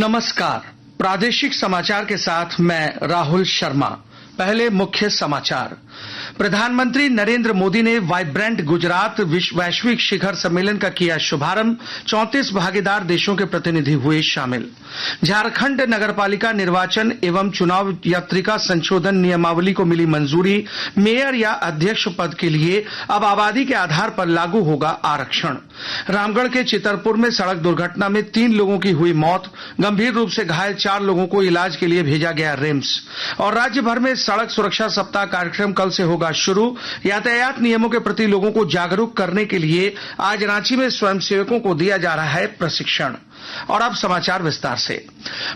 नमस्कार। प्रादेशिक समाचार के साथ मैं राहुल शर्मा। पहले मुख्य समाचार। प्रधानमंत्री नरेंद्र मोदी ने वाइब्रेंट गुजरात वैश्विक शिखर सम्मेलन का किया शुभारंभ। 34 भागीदार देशों के प्रतिनिधि हुए शामिल। झारखंड नगरपालिका निर्वाचन एवं चुनाव यात्रिका संशोधन नियमावली को मिली मंजूरी। मेयर या अध्यक्ष पद के लिए अब आबादी के आधार पर लागू होगा आरक्षण। रामगढ़ के चितरपुर में सड़क दुर्घटना में 3 लोगों की हुई मौत। गंभीर रूप से घायल 4 लोगों को इलाज के लिए भेजा गया रिम्स। और राज्य भर में सड़क सुरक्षा सप्ताह कार्यक्रम कल से होगा शुरू। यातायात नियमों के प्रति लोगों को जागरूक करने के लिए आज रांची में स्वयंसेवकों को दिया जा रहा है प्रशिक्षण। और अब समाचार विस्तार से।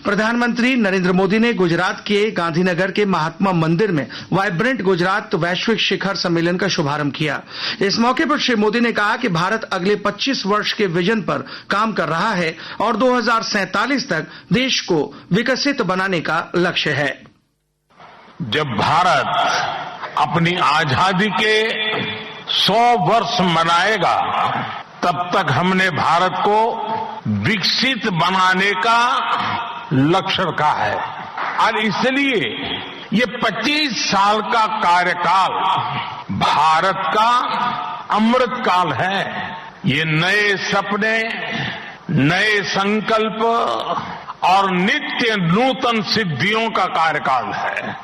प्रधानमंत्री नरेंद्र मोदी ने गुजरात के गांधीनगर के महात्मा मंदिर में वाइब्रेंट गुजरात वैश्विक शिखर सम्मेलन का शुभारंभ किया। इस मौके पर श्री मोदी ने कहा कि भारत अगले 25 वर्ष के विजन पर काम कर रहा है और 2047 तक देश को विकसित बनाने का लक्ष्य है। जब भारत अपनी आजादी के 100 वर्ष मनाएगा, तब तक हमने भारत को विकसित बनाने का लक्ष्य रखा है और इसलिए ये 25 साल का कार्यकाल भारत का अमृत काल है। ये नए सपने, नए संकल्प और नित्य नूतन सिद्धियों का कार्यकाल है।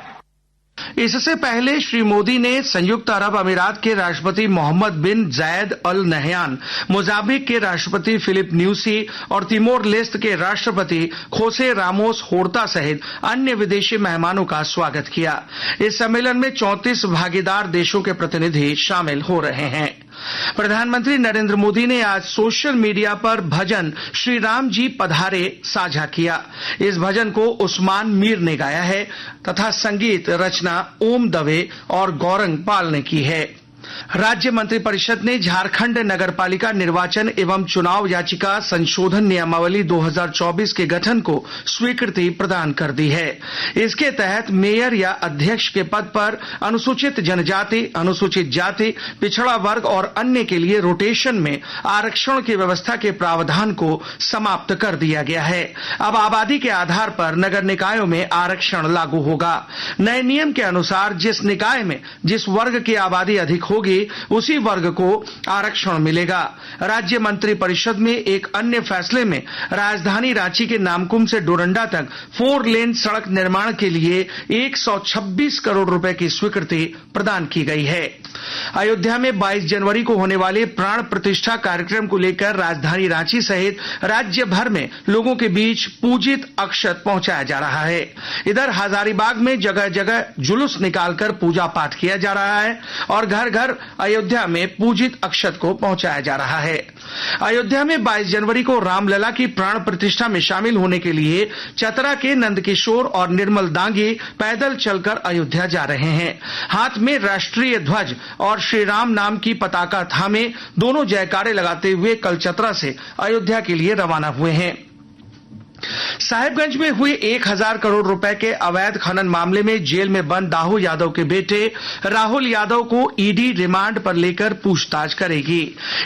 इससे पहले श्री मोदी ने संयुक्त अरब अमीरात के राष्ट्रपति मोहम्मद बिन जायद अल नहयान, मोजाम्बिक के राष्ट्रपति फिलिप न्यूसी और तिमोर लेस्ते के राष्ट्रपति खोसे रामोस होर्ता सहित अन्य विदेशी मेहमानों का स्वागत किया। इस सम्मेलन में 34 भागीदार देशों के प्रतिनिधि शामिल हो रहे हैं। प्रधानमंत्री नरेंद्र मोदी ने आज सोशल मीडिया पर भजन श्री राम जी पधारे साझा किया। इस भजन को उस्मान मीर ने गाया है तथा संगीत रचना ओम दवे और गौरंग पाल ने की है। राज्य मंत्रिपरिषद ने झारखंड नगरपालिका निर्वाचन एवं चुनाव याचिका संशोधन नियमावली 2024 के गठन को स्वीकृति प्रदान कर दी है। इसके तहत मेयर या अध्यक्ष के पद पर अनुसूचित जनजाति, अनुसूचित जाति, पिछड़ा वर्ग और अन्य के लिए रोटेशन में आरक्षण की व्यवस्था के प्रावधान को समाप्त कर दिया गया है। अब आबादी के आधार पर नगर निकायों में आरक्षण लागू होगा। नए नियम के अनुसार जिस निकाय में जिस वर्ग की आबादी अधिक होगी उसी वर्ग को आरक्षण मिलेगा। राज्य मंत्रिपरिषद में एक अन्य फैसले में राजधानी रांची के नामकुम से डोरंडा तक 4 लेन सड़क निर्माण के लिए 126 करोड़ रुपए की स्वीकृति प्रदान की गई है। अयोध्या में 22 जनवरी को होने वाले प्राण प्रतिष्ठा कार्यक्रम को लेकर राजधानी रांची सहित राज्य भर में लोगों के बीच पूजित अक्षत पहुंचाया जा रहा है। इधर हजारीबाग में जगह जगह जुलूस निकालकर पूजा पाठ किया जा रहा है और घर घर अयोध्या में पूजित अक्षत को पहुंचाया जा रहा है। अयोध्या में 22 जनवरी को रामलला की प्राण प्रतिष्ठा में शामिल होने के लिए चतरा के नंदकिशोर और निर्मल दांगी पैदल चलकर अयोध्या जा रहे हैं। हाथ में राष्ट्रीय ध्वज और श्री राम नाम की पताका थामे दोनों जयकारे लगाते हुए कल चतरा से अयोध्या के लिए रवाना हुए हैं। साहिबगंज में हुए 1000 करोड़ रुपए के अवैध खनन मामले में जेल में बंद दाऊ यादव के बेटे राहुल यादव को ईडी रिमांड पर लेकर पूछताछ करेगी।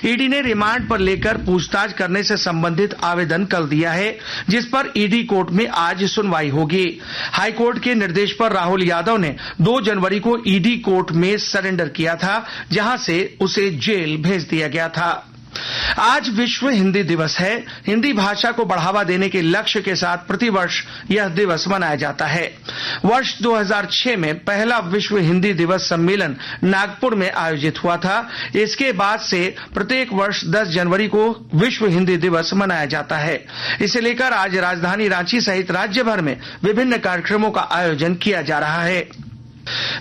ईडी ने रिमांड पर लेकर पूछताछ करने से संबंधित आवेदन कल दिया है, जिस पर ईडी कोर्ट में आज सुनवाई होगी। हाईकोर्ट के निर्देश पर राहुल यादव ने 2 जनवरी को ईडी कोर्ट में सरेंडर किया था, जहां से उसे जेल भेज दिया गया था। आज विश्व हिंदी दिवस है। हिंदी भाषा को बढ़ावा देने के लक्ष्य के साथ प्रतिवर्ष यह दिवस मनाया जाता है। वर्ष 2006 में पहला विश्व हिंदी दिवस सम्मेलन नागपुर में आयोजित हुआ था। इसके बाद से प्रत्येक वर्ष 10 जनवरी को विश्व हिंदी दिवस मनाया जाता है। इसे लेकर आज राजधानी रांची सहित राज्य भर में विभिन्न कार्यक्रमों का आयोजन किया जा रहा है।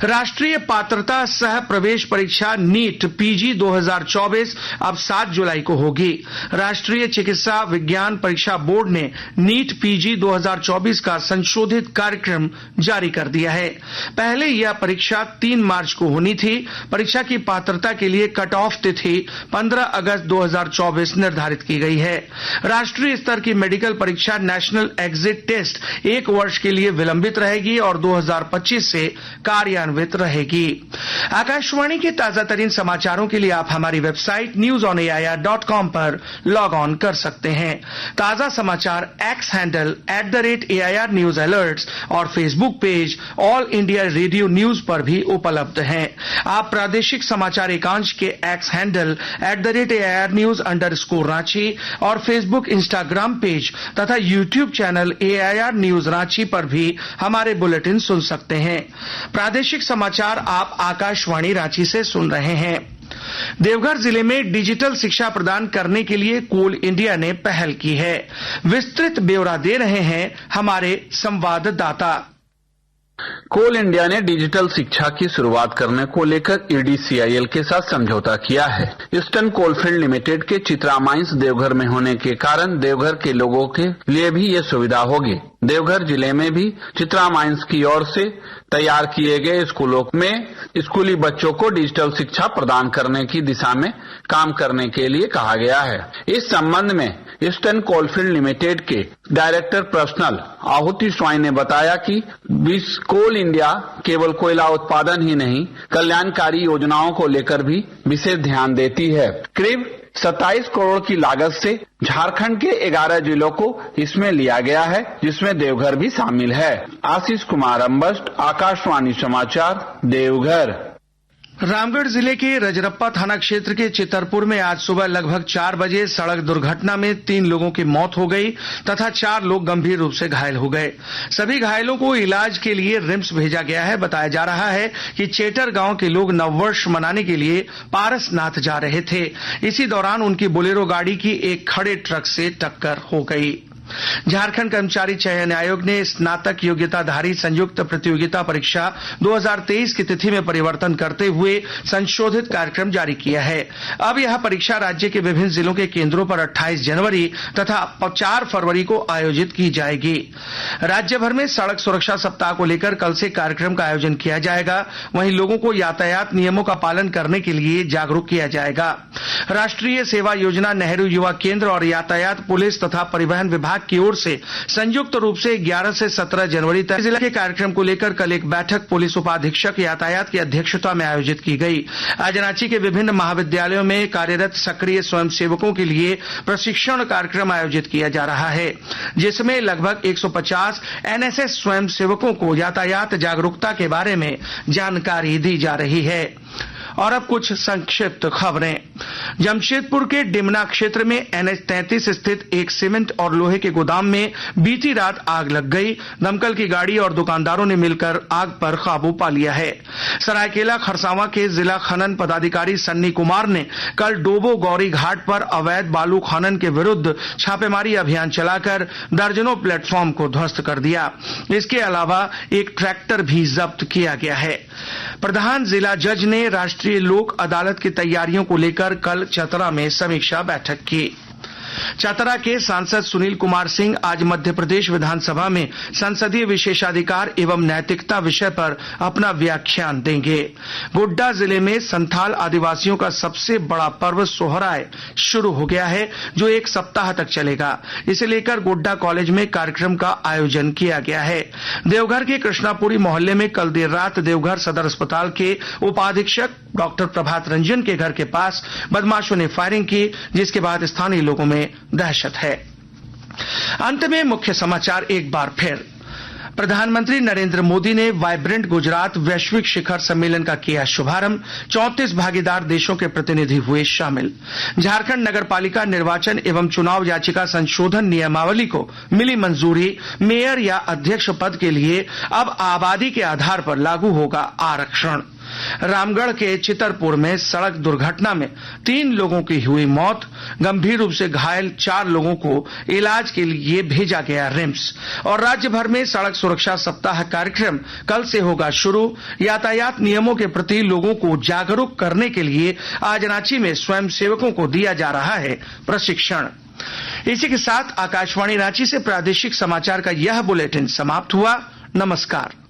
राष्ट्रीय पात्रता सह प्रवेश परीक्षा नीट पीजी 2024 अब 7 जुलाई को होगी। राष्ट्रीय चिकित्सा विज्ञान परीक्षा बोर्ड ने नीट पीजी 2024 का संशोधित कार्यक्रम जारी कर दिया है। पहले यह परीक्षा 3 मार्च को होनी थी। परीक्षा की पात्रता के लिए कट ऑफ तिथि 15 अगस्त 2024 निर्धारित की गई है। राष्ट्रीय स्तर की मेडिकल परीक्षा नेशनल एग्जिट टेस्ट 1 वर्ष के लिए विलंबित रहेगी और 2025 से कार्यान्वित रहेगी। आकाशवाणी के ताजा तरीन समाचारों के लिए आप हमारी वेबसाइट newsonair.com पर लॉग ऑन कर सकते हैं। ताजा समाचार x handle @AIR News Alerts और Facebook page all India radio news पर भी उपलब्ध हैं। आप प्रादेशिक समाचार एकांश के x handle @AIR News _Ranchi और फेसबुक, इंस्टाग्राम पेज तथा YouTube channel AIR News Ranchi पर भी हमारे बुलेटिन सुन सकते हैं। प्रादेशिक समाचार आप आकाशवाणी रांची से सुन रहे हैं। देवघर जिले में डिजिटल शिक्षा प्रदान करने के लिए कोल इंडिया ने पहल की है। विस्तृत ब्यौरा दे रहे हैं हमारे संवाददाता। कोल इंडिया ने डिजिटल शिक्षा की शुरुआत करने को लेकर EDCIL के साथ समझौता किया है। ईस्टर्न कोलफील्ड लिमिटेड के चित्रा माइंस देवघर में होने के कारण देवघर के लोगों के लिए भी ये सुविधा होगी। देवघर जिले में भी चित्रा माइंस की ओर से तैयार किए गए स्कूलों में स्कूली बच्चों को डिजिटल शिक्षा प्रदान करने की दिशा में काम करने के लिए कहा गया है। इस संबंध में ईस्टर्न कोलफील्ड लिमिटेड के डायरेक्टर पर्सनल आहुति स्वाई ने बताया कि कोल इंडिया केवल कोयला उत्पादन ही नहीं, कल्याणकारी योजनाओं को लेकर भी विशेष ध्यान देती है। करीब 27 करोड़ की लागत से झारखंड के 11 जिलों को इसमें लिया गया है, जिसमें देवघर भी शामिल है। आशीष कुमार अम्बस्ट, आकाशवाणी समाचार, देवघर। रामगढ़ जिले के रजरप्पा थाना क्षेत्र के चितरपुर में आज सुबह लगभग 4 बजे सड़क दुर्घटना में 3 लोगों की मौत हो गई तथा 4 लोग गंभीर रूप से घायल हो गए। सभी घायलों को इलाज के लिए रिम्स भेजा गया है। बताया जा रहा है कि चेटर गांव के लोग नववर्ष मनाने के लिए पारसनाथ जा रहे थे। इसी दौरान उनकी बोलेरो गाड़ी की एक खड़े ट्रक से टक्कर हो गई। झारखंड कर्मचारी चयन आयोग ने स्नातक योग्यताधारी संयुक्त प्रतियोगिता परीक्षा 2023 की तिथि में परिवर्तन करते हुए संशोधित कार्यक्रम जारी किया है। अब यह परीक्षा राज्य के विभिन्न जिलों के केंद्रों पर 28 जनवरी तथा 4 फरवरी को आयोजित की जाएगी। राज्य भर में सड़क सुरक्षा सप्ताह को लेकर कल से कार्यक्रम का आयोजन किया जाएगा। वहीं लोगों को यातायात नियमों का पालन करने के लिए जागरूक किया जाएगा। राष्ट्रीय सेवा योजना, नेहरू युवा केंद्र और यातायात पुलिस तथा परिवहन विभाग की ओर से संयुक्त रूप से 11 से 17 जनवरी तक जिला के कार्यक्रम को लेकर कल एक बैठक पुलिस उपाधीक्षक यातायात की अध्यक्षता में आयोजित की गई। आज रांची के विभिन्न महाविद्यालयों में कार्यरत सक्रिय स्वयंसेवकों के लिए प्रशिक्षण कार्यक्रम आयोजित किया जा रहा है, जिसमें लगभग 150 NSS स्वयंसेवकों को यातायात जागरूकता के बारे में जानकारी दी जा रही है। और अब कुछ संक्षिप्त खबरें। जमशेदपुर के डिमना क्षेत्र में NH 33 स्थित एक सीमेंट और लोहे के गोदाम में बीती रात आग लग गई। दमकल की गाड़ी और दुकानदारों ने मिलकर आग पर काबू पा लिया है। सरायकेला खरसावां के जिला खनन पदाधिकारी सन्नी कुमार ने कल डोबो गौरी घाट पर अवैध बालू खनन के विरुद्ध छापेमारी अभियान चलाकर दर्जनों प्लेटफॉर्म को ध्वस्त कर दिया। इसके अलावा एक ट्रैक्टर भी जब्त किया गया है। प्रधान जिला जज ने राष्ट्रीय लोक अदालत की तैयारियों को लेकर कल चतरा में समीक्षा बैठक की। चतरा के सांसद सुनील कुमार सिंह आज मध्य प्रदेश विधानसभा में संसदीय विशेषाधिकार एवं नैतिकता विषय पर अपना व्याख्यान देंगे। गोड्डा जिले में संथाल आदिवासियों का सबसे बड़ा पर्व सोहराय शुरू हो गया है, जो 1 सप्ताह तक चलेगा। इसे लेकर गोड्डा कॉलेज में कार्यक्रम का आयोजन किया गया है। देवघर के कृष्णापुरी मोहल्ले में कल देर रात देवघर सदर अस्पताल के उपाधीक्षक डॉक्टर प्रभात रंजन के घर के पास बदमाशों ने फायरिंग की, जिसके बाद स्थानीय लोगों में दहशत है। अंत में मुख्य समाचार एक बार फिर। प्रधानमंत्री नरेंद्र मोदी ने वाइब्रेंट गुजरात वैश्विक शिखर सम्मेलन का किया शुभारंभ। 34 भागीदार देशों के प्रतिनिधि हुए शामिल। झारखंड नगरपालिका निर्वाचन एवं चुनाव याचिका संशोधन नियमावली को मिली मंजूरी। मेयर या अध्यक्ष पद के लिए अब आबादी के आधार पर लागू होगा आरक्षण। रामगढ़ के चितरपुर में सड़क दुर्घटना में 3 लोगों की हुई मौत। गंभीर रूप से घायल 4 लोगों को इलाज के लिए भेजा गया रिम्स। और राज्य भर में सड़क सुरक्षा सप्ताह कार्यक्रम कल से होगा शुरू। यातायात नियमों के प्रति लोगों को जागरूक करने के लिए आज रांची में स्वयंसेवकों को दिया जा रहा है प्रशिक्षण। इसी के साथ आकाशवाणी रांची से प्रादेशिक समाचार का यह बुलेटिन समाप्त हुआ। नमस्कार।